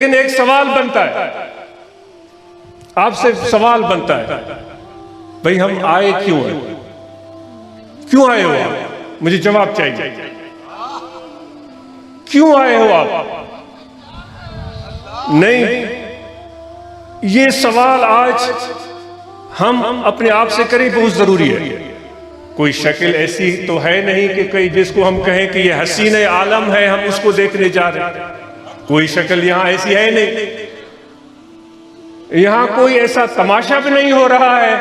लेकिन एक सवाल बनता है, आपसे सवाल बनता है, भाई हम आए क्यों हैं? क्यों आए हो आप? मुझे जवाब चाहिए। क्यों आए हो आप? नहीं, ये सवाल आज हम अपने आप से करें बहुत जरूरी है। कोई शक्ल ऐसी तो है नहीं कि कोई जिसको हम कहें कि ये हसीन आलम है, हम उसको देखने जा रहे हैं। कोई शक्ल यहां ऐसी है नहीं। यहां कोई ऐसा तमाशा भी नहीं हो रहा है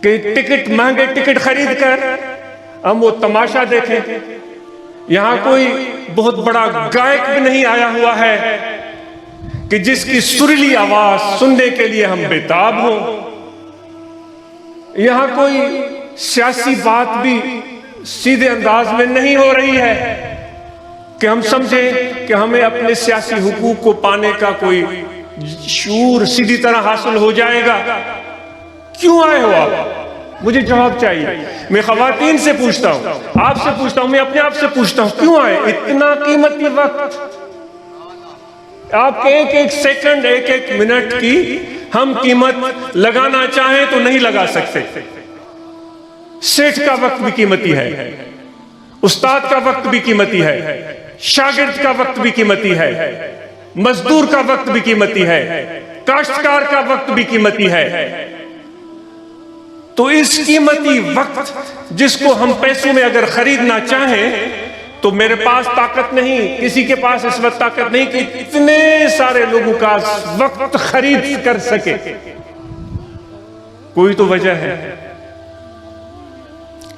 कि टिकट, महंगे टिकट खरीद कर हम वो तमाशा देखें। यहां कोई बहुत बड़ा गायक भी नहीं आया हुआ है कि जिसकी सुरीली आवाज सुनने के लिए हम बेताब हों। यहां कोई सियासी बात भी सीधे अंदाज में नहीं हो रही है कि हम समझें कि हमें अपने सियासी हुकूक को पाने का कोई शूर सीधी तरह हासिल हो जाएगा। क्यों आए हो आप? मुझे जवाब चाहिए। मैं खवातीन से पूछता हूं, आपसे पूछता हूं, मैं अपने आप से पूछता हूं, क्यों आए? इतना कीमती वक्त, आपके एक एक सेकंड, एक एक मिनट की हम कीमत लगाना चाहें तो नहीं लगा सकते। सेठ का वक्त भी कीमती है, उस्ताद का वक्त भी कीमती है, शागिर्द का वक्त भी कीमती है, मजदूर का वक्त भी कीमती है, काश्तकार का वक्त भी कीमती है। तो इस कीमती वक्त जिसको हम पैसों में अगर खरीदना चाहें तो मेरे पास ताकत नहीं, किसी के पास इस वक्त ताकत नहीं कि इतने सारे लोगों का वक्त खरीद कर सके। कोई तो वजह है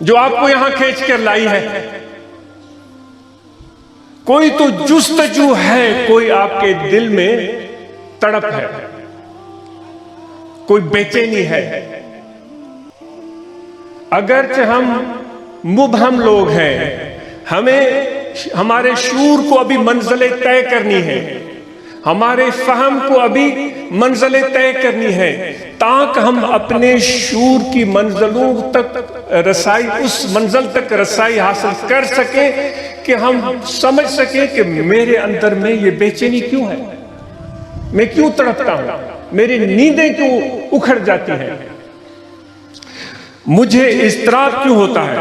जो आपको यहां खींच कर लाई है। कोई तो जुस्तजू है, कोई आपके दिल में तड़प है, कोई बेचैनी है। अगरचे हम मुबहम लोग हैं, हमें हमारे शूर को अभी मंजिलें तय करनी है, हमारे फहम को अभी मंजिलें तय करनी है, ताकि हम अपने शूर की मंजिलों तक रसाई, उस मंजिल तक रसाई हासिल कर सके कि हम समझ सके कि मेरे अंदर में ये बेचैनी क्यों है, मैं क्यों तड़पता हूं, मेरी नींदें क्यों उखड़ जाती हैं, मुझे इज़्तिराब क्यों होता है,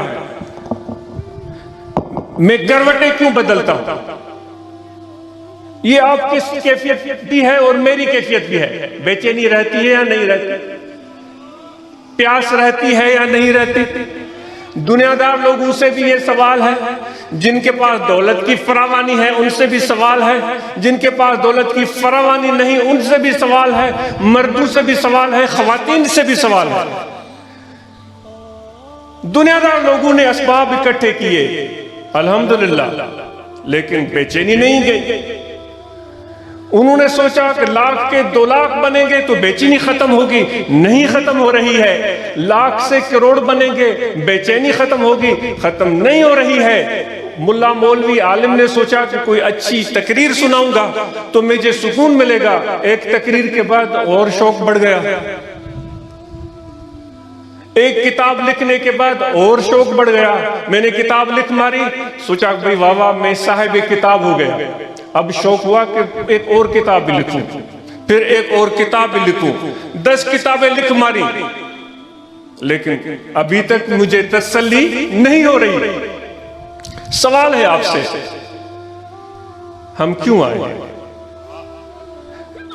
मैं करवटें क्यों बदलता हूं। ये आपकी कैफियत भी है और मेरी कैफियत भी है। बेचैनी रहती है या नहीं रहती, प्यास रहती है या नहीं रहती। दुनियादार लोगों से भी ये सवाल है, जिनके पास दौलत की फरावानी है उनसे भी सवाल है, जिनके पास दौलत की फरावानी नहीं उनसे भी सवाल है, मर्दों से भी सवाल है, खवातीन से भी सवाल है। दुनियादार लोगों ने असबाब इकट्ठे किए, अल्हम्दुलिल्लाह, लेकिन बेचैनी नहीं गई। उन्होंने सोचा कि लाख के 2 लाख बनेंगे तो बेचैनी खत्म होगी, नहीं खत्म हो रही है। लाख से करोड़ बनेंगे, बेचैनी खत्म होगी, खत्म नहीं हो रही है। मुल्ला मौलवी आलिम ने सोचा कि कोई अच्छी तकरीर सुनाऊंगा तो मुझे सुकून मिलेगा। एक तकरीर के बाद और शौक बढ़ गया, एक किताब लिखने के बाद और शौक बढ़ गया। मैंने किताब लिख मारी, सोचा भाई वाह वाह, मैं साहिब किताब हो गया। अब शौक हुआ कि एक और किताब भी लिखूं, फिर एक और किताब भी लिखूं, 10 किताबें लिख मारी, लेकिन अभी तक मुझे तसल्ली नहीं हो रही। सवाल है आपसे, हम क्यों आए?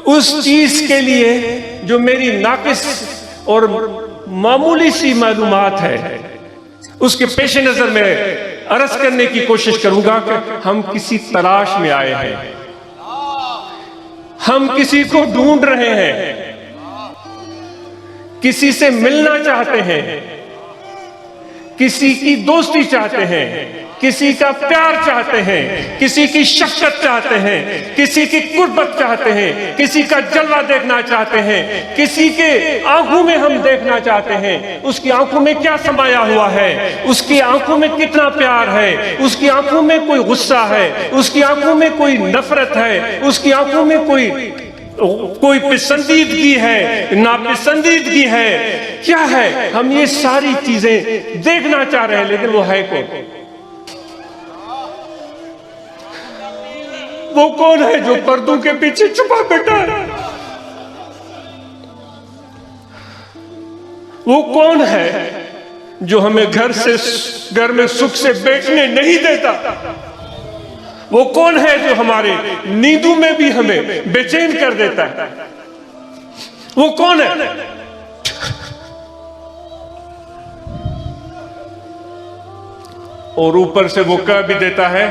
उस चीज के लिए जो मेरी नाकिस और मामूली सी मालूमात है, उसके पेश नजर में अर्ज करने की कोशिश करूंगा कि हम किसी तलाश में आए हैं, हम किसी को ढूंढ रहे हैं, किसी से मिलना चाहते हैं, किसी की दोस्ती चाहते हैं, किसी का प्यार चाहते हैं, किसी की शफ़क़त चाहते हैं, किसी की कुर्बत चाहते हैं, किसी का जलवा देखना चाहते हैं, किसी के आंखों में हम देखना चाहते हैं, उसकी आंखों में क्या समाया हुआ है, उसकी आंखों में कितना प्यार है, उसकी आंखों में कोई गुस्सा है, उसकी आंखों में कोई नफरत है, उसकी आंखों में कोई पसंदीदगी है, नापसंदीदगी है, क्या है? हम ये सारी चीजें देखना चाह रहे हैं, लेकिन वो है कौन? वो कौन है जो पर्दों के पीछे छुपा बैठा है? वो कौन है जो हमें घर में सुख से बैठने नहीं देता? वो कौन है जो हमारे नींदों में भी हमें बेचैन कर देता है? वो कौन है? और ऊपर से वो कह भी देता है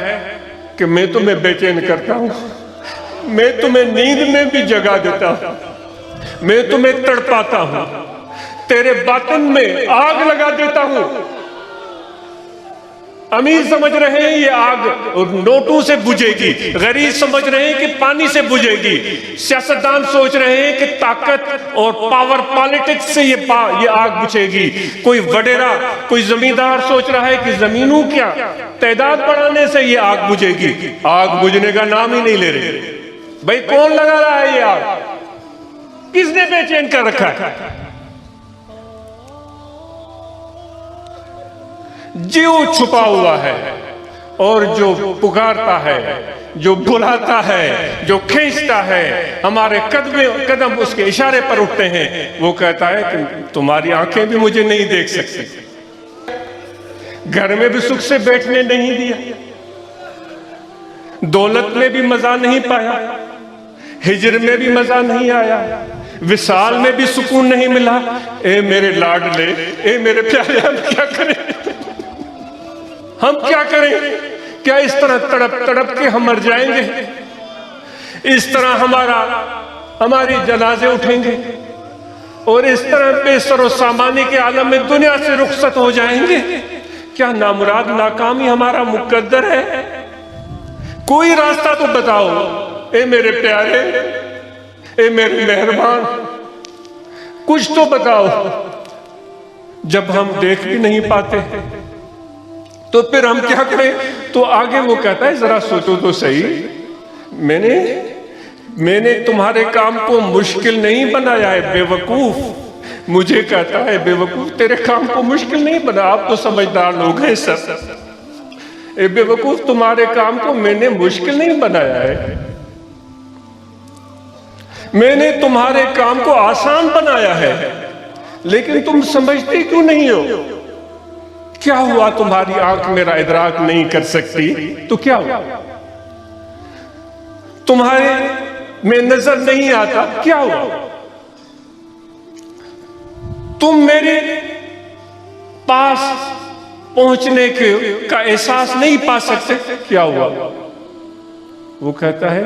कि मैं तुम्हें बेचैन करता हूं, मैं तुम्हें नींद में भी जगा देता हूं, मैं तुम्हें तड़पाता हूं, तेरे बातन में आग लगा देता हूं। अमीर समझ रहे हैं ये आग नोटों से बुझेगी, गरीब समझ रहे हैं कि पानी से बुझेगी, सियासतदान सोच रहे हैं कि ताकत और पावर पॉलिटिक्स से ये आग बुझेगी, कोई वडेरा कोई जमींदार सोच रहा है कि जमीनों क्या तादाद बढ़ाने से ये आग बुझेगी। आग बुझने का नाम ही नहीं ले रहे। भाई कौन लगा रहा है ये आग? किसने बेचैन कर रखा है? जो छुपा हुआ है और जो पुकारता है, जो बुलाता है, जो खींचता है, हमारे कदम उसके इशारे पर उठते हैं। वो कहता है कि तुम्हारी आंखें भी मुझे नहीं देख सकती। घर में भी सुख से बैठने नहीं दिया, दौलत में भी मजा नहीं पाया, हिजर में भी मजा नहीं आया, विसाल में भी सुकून नहीं मिला। ए मेरे लाडले, ए मेरे प्यारे, हम क्या करें? हम क्या करें? क्या इस तरह तड़प तड़प के हम मर जाएंगे? इस तरह हमारी जनाजे उठेंगे और इस तरह बेसरो सामानी के आलम में दुनिया से रुखसत हो जाएंगे? क्या नामुराद नाकामी हमारा मुकद्दर है? कोई रास्ता तो बताओ ए मेरे प्यारे, ए मेरे मेहरबान, कुछ तो बताओ। जब हम देख भी नहीं पाते तो फिर हम क्या करें? तो आगे वो कहता है जरा सोचो तो सही, मैंने तुम्हारे काम को मुश्किल नहीं बनाया है बेवकूफ। मुझे कहता है बेवकूफ, तेरे काम को मुश्किल नहीं बना, आप तो समझदार लोग हैं सब। ए बेवकूफ, तुम्हारे काम को मैंने मुश्किल नहीं बनाया है, मैंने तुम्हारे काम को आसान बनाया है, लेकिन तुम समझते क्यों नहीं हो? क्या हुआ? तुम्हारी आंख मेरा इदराक नहीं कर सकती तो क्या हुआ? तुम्हारे में नजर नहीं आता, क्या हुआ? तुम मेरे पास पहुंचने का एहसास नहीं पा सकते, क्या हुआ? वो कहता है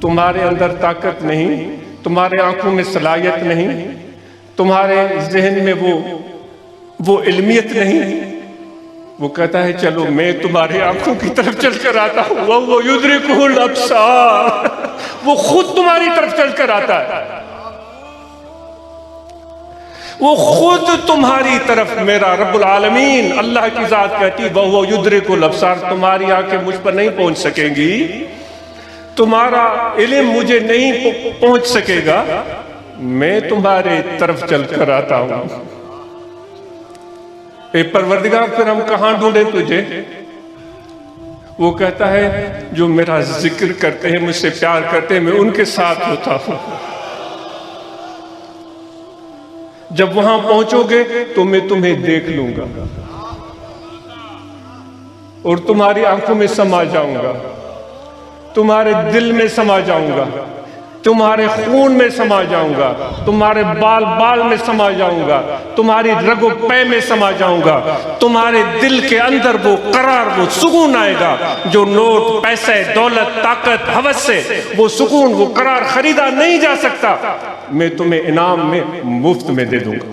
तुम्हारे अंदर ताकत नहीं, तुम्हारे आंखों में सलाहियत नहीं, तुम्हारे जहन में वो इल्मियत नहीं। वो कहता है चलो मैं तुम्हारी आंखों की तरफ चलकर आता हूं। वो युद्रिकुल अब्सार, वो खुद तुम्हारी तरफ चलकर आता है, वो खुद तुम्हारी तरफ। मेरा रब्बुल आलमीन अल्लाह की जात कहती वो युद्रिकुल अब्सार, तुम्हारी आंखें मुझ पर नहीं पहुंच सकेंगी, तुम्हारा इल्म मुझे नहीं पहुंच सकेगा, मैं तुम्हारे तरफ चलकर आता हूं। ए परवरदिगार, फिर हम कहां ढूंढे तुझे? वो कहता है जो मेरा जिक्र करते हैं, मुझसे प्यार करते हैं, मैं उनके साथ होता हूं। जब वहां पहुंचोगे तो मैं तुम्हें देख लूंगा और तुम्हारी आंखों में समा जाऊंगा, तुम्हारे दिल में समा जाऊंगा, तुम्हारे खून में समा जाऊंगा, तुम्हारे बाल बाल में समा जाऊंगा, तुम्हारी रगो पै में समा जाऊंगा, तुम्हारे दिल के अंदर वो करार, वो सुकून आएगा जो नोट, पैसे, दौलत, ताकत, हवस से वो सुकून, वो करार खरीदा नहीं जा सकता। मैं तुम्हें इनाम में मुफ्त में दे दूंगा।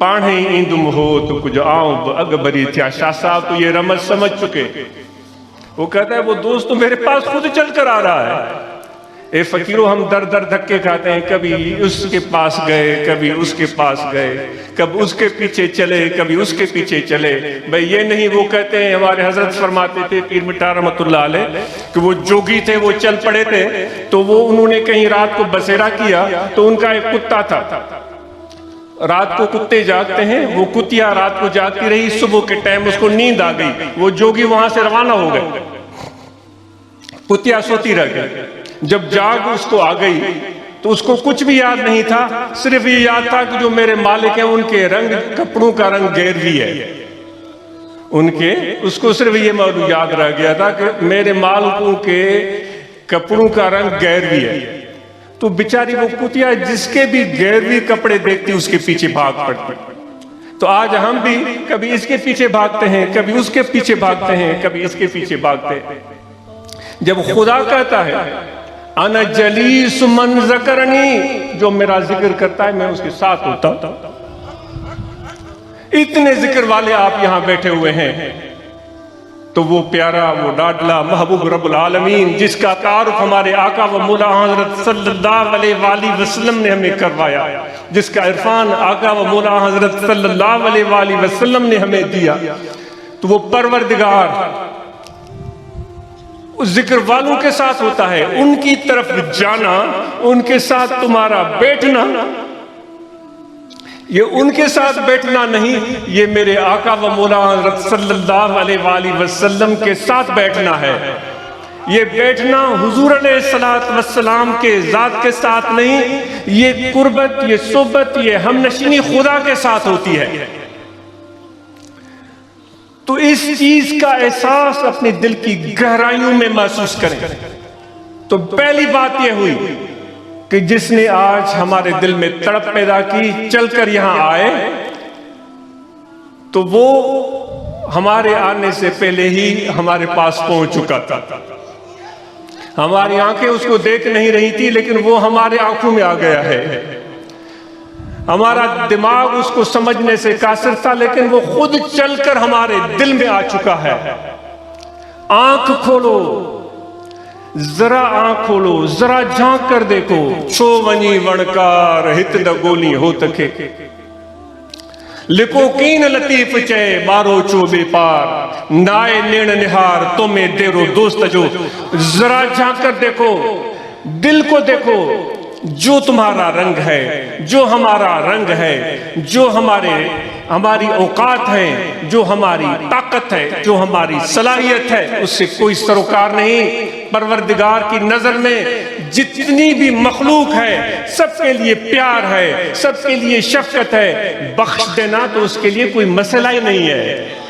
पाढ़े इंदुम हो तो कुछ आओ अकबरी थी। शाह साहब तो ये रमज समझ चुके। वो कहता है वो दोस्त तो मेरे पास खुद चल कर आ रहा है। ए फकीरों, हम दर दर धक्के खाते हैं, कभी उसके पास गए, कभी उसके पास गए, कभी उसके पीछे चले, कभी उसके पीछे चले। भाई ये नहीं, वो कहते हैं हमारे हजरत फरमाते थे पीर मिठा रहमतुल्लाह अलैह कि वो जोगी थे, वो चल पड़े थे, तो वो उन्होंने कहीं रात को बसेरा किया तो उनका एक कुत्ता था, रात को कुत्ते जागते हैं, वो कुतिया रात को जागती रही, सुबह के टाइम उसको नींद आ गई, वो जोगी वहां से रवाना हो गए, कुतिया सोती रह गई। जब जाग उसको आ गई तो उसको कुछ भी याद नहीं था, सिर्फ ये याद था कि जो मेरे मालिक हैं उनके रंग कपड़ों का रंग गैरवी है, उनके, उसको सिर्फ ये मौजूद याद रह गया था कि मेरे मालिकों के कपड़ों का रंग गैरवी है। तो बेचारी वो कुतिया जिसके भी गैरवी कपड़े देखती उसके पीछे भाग पड़ती। तो आज हम भी कभी इसके पीछे भागते हैं, कभी उसके पीछे भागते हैं, कभी इसके पीछे भागते हैं। जब खुदा कहता है अन जलीस मन ज़करनी, जो मेरा जिक्र करता है मैं उसके साथ होता हूं। इतने जिक्र वाले आप यहां बैठे हुए हैं, तो वो प्यारा, वो डाडला महबूब रब्बुल आलमीन, जिसका तारुफ हमारे आका व मौला हज़रत सल्लल्लाहु अलैहि वसल्लम ने हमें करवाया, जिसका इरफान आका व मौला हज़रत सल्लल्लाहु अलैहि वसल्लम ने हमें दिया, तो वो परवरदिगार उस जिक्र वालों के साथ होता है। उनकी तरफ जाना, उनके साथ तुम्हारा बैठना, ये उनके साथ बैठना नहीं, ये मेरे आका व मौला हज़रत सल्लल्लाहु अलैहि वसल्लम के साथ बैठना है। ये बैठना हुजूर अलैहिस्सलात वस्सलाम के ज़ात के साथ नहीं, ये कुर्बत, ये सोबत, ये हमनशीनी खुदा के साथ होती है। तो इस चीज का एहसास अपने दिल की गहराइयों में महसूस करें। तो पहली बात यह हुई कि जिसने आज हमारे दिल में तड़प पैदा की, चलकर यहां आए, तो वो हमारे आने से पहले ही हमारे पास पहुंच चुका था। हमारी आंखें उसको देख नहीं रही थी, लेकिन वो हमारे आंखों में आ गया है। हमारा दिमाग उसको समझने से कासिर था, लेकिन वो खुद चलकर हमारे दिल में आ चुका है। आंख खोलो, जरा आंख खोलो, जरा झांक कर देखो, छो वनी वणकार हित द गोली हो तके, लिखो कीन लतीफ चे मारो चो बेपार, नाए नेण निहार तुम्हें देरो दोस्त जो। जरा झांक कर देखो, दिल को देखो, जो तुम्हारा रंग है, जो हमारा रंग है, जो हमारी औकात है, जो हमारी ताकत है, जो हमारी सलाहियत है, उससे कोई सरोकार नहीं। परवरदिगार की नजर में जितनी भी मखलूक है, सबके लिए प्यार है, सबके लिए शफकत है। बख्श देना तो उसके लिए कोई मसला ही नहीं है।